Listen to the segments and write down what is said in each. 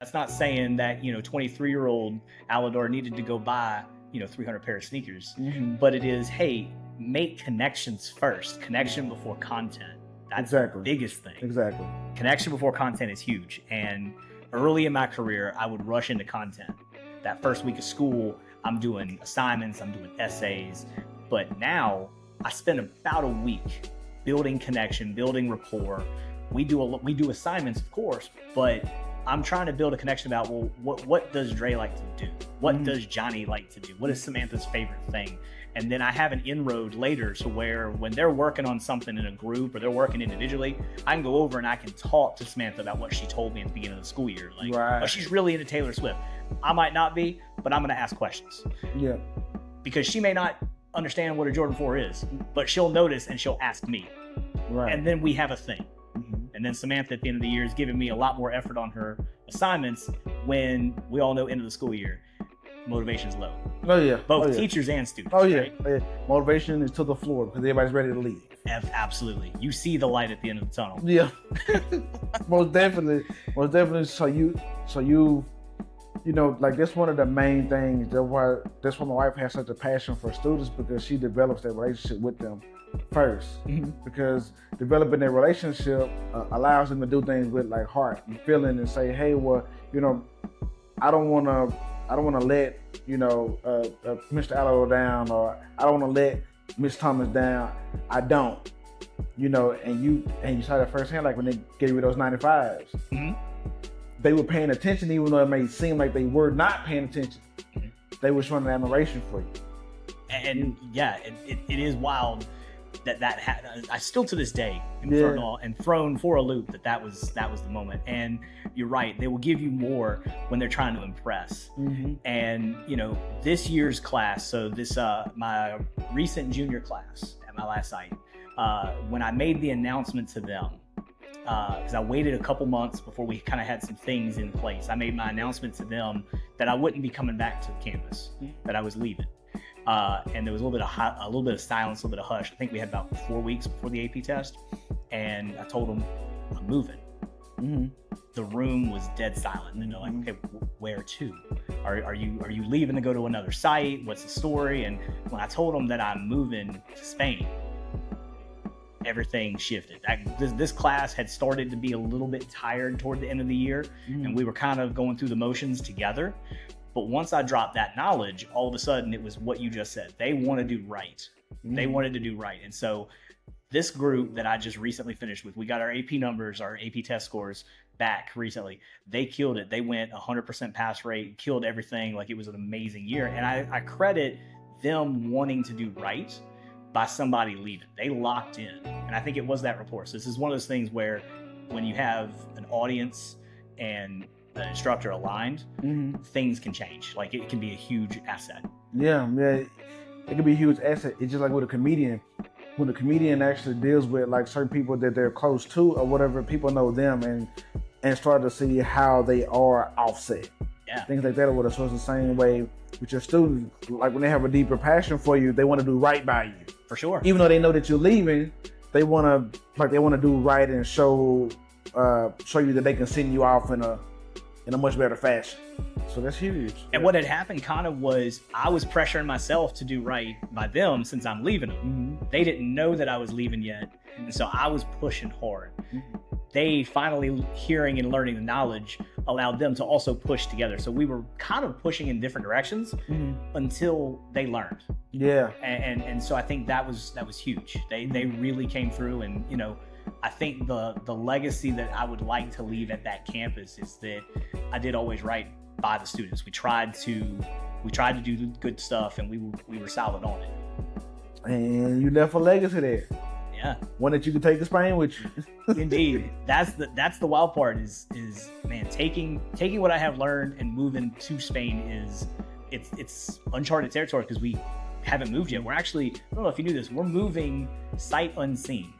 That's not saying that, 23-year-old Alador needed to go buy, 300 pair of sneakers, but it is, hey, make connections first. Connection before content. That's Exactly. the biggest thing. Exactly. Connection before content is huge. And early in my career, I would rush into content. That first week of school, I'm doing assignments, I'm doing essays. But now I spend about a week building connection, building rapport. We do assignments, of course, but I'm trying to build a connection about, well, what does Dre like to do? What does Johnny like to do? What is Samantha's favorite thing? And then I have an inroad later to where when they're working on something in a group or they're working individually, I can go over and I can talk to Samantha about what she told me at the beginning of the school year. Like, Right. oh, she's really into Taylor Swift. I might not be, but I'm going to ask questions. Yeah. Because she may not understand what a Jordan 4 is, but she'll notice and she'll ask me. Right. And then we have a thing. And then Samantha at the end of the year is giving me a lot more effort on her assignments when we all know end of the school year, motivation's low. Oh yeah. Both teachers and students. Oh yeah. Right? Oh, yeah. Motivation is to the floor because everybody's ready to leave. Absolutely. You see the light at the end of the tunnel. Yeah. Most definitely. Most definitely. So you know, like that's one of the main things. That's why my wife has such a passion for students, because she develops that relationship with them first. Because developing that relationship allows them to do things with like heart and feeling and say, hey, well, I don't want to let Mr. Allo down, or I don't want to let Miss Thomas down. I don't, and you saw that firsthand, like when they gave you those 95s. They were paying attention, even though it may seem like they were not paying attention. They were showing admiration for you. And yeah, it is wild that I still to this day am thrown for a loop that was the moment. And you're right, they will give you more when they're trying to impress. And this year's class, so this my recent junior class at my last site, when I made the announcement to them, because I waited a couple months before we kind of had some things in place, I made my announcement to them that I wouldn't be coming back to the campus, that I was leaving. And there was a little bit of silence, a little bit of hush. I think we had about 4 weeks before the AP test, and I told them I'm moving. The room was dead silent, and they're like, "Okay, where to? Are you leaving to go to another site? What's the story?" And when I told them that I'm moving to Spain, everything shifted. This class had started to be a little bit tired toward the end of the year, and we were kind of going through the motions together. But once I dropped that knowledge, all of a sudden it was what you just said. They want to do right. They wanted to do right. And so this group that I just recently finished with, we got our AP numbers, our AP test scores back recently. They killed it. They went 100% pass rate, killed everything. Like, it was an amazing year. And I credit them wanting to do right by somebody leaving. They locked in. And I think it was that rapport. So this is one of those things where when you have an audience and an instructor aligned, things can change. Like, it can be a huge asset. Yeah, it can be a huge asset. It's just like with a comedian. When a comedian actually deals with like certain people that they're close to or whatever, people know them and start to see how they are offset. Yeah. Things like that. Or so it's the same way with your students. Like when they have a deeper passion for you, they want to do right by you. For sure. Even though they know that you're leaving, they want to do right and show you that they can send you off in a much better fashion. So that's huge. And what had happened kind of was I was pressuring myself to do right by them since I'm leaving them. They didn't know that I was leaving yet. And so I was pushing hard. They finally hearing and learning the knowledge allowed them to also push together. So we were kind of pushing in different directions until they learned. Yeah. And so I think that was huge. They really came through, and I think the legacy that I would like to leave at that campus is that I did always right by the students. We tried to do good stuff, and we were solid on it. And you left a legacy there. Yeah. One that you can take to Spain with you. Indeed. That's the wild part is man, taking what I have learned and moving to Spain it's uncharted territory because we haven't moved yet. We're actually, I don't know if you knew this, we're moving sight unseen.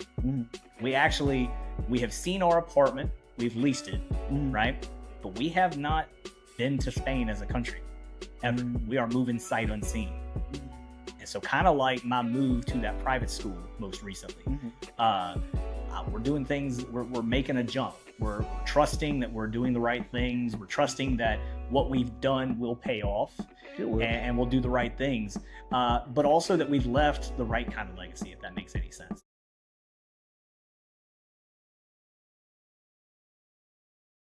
We have seen our apartment, we've leased it, right? But we have not been to Spain as a country ever. We are moving sight unseen. And so kind of like my move to that private school most recently, we're doing things, we're making a jump. We're trusting that we're doing the right things. We're trusting that what we've done will pay off, and we'll do the right things. But also that we've left the right kind of legacy, if that makes any sense.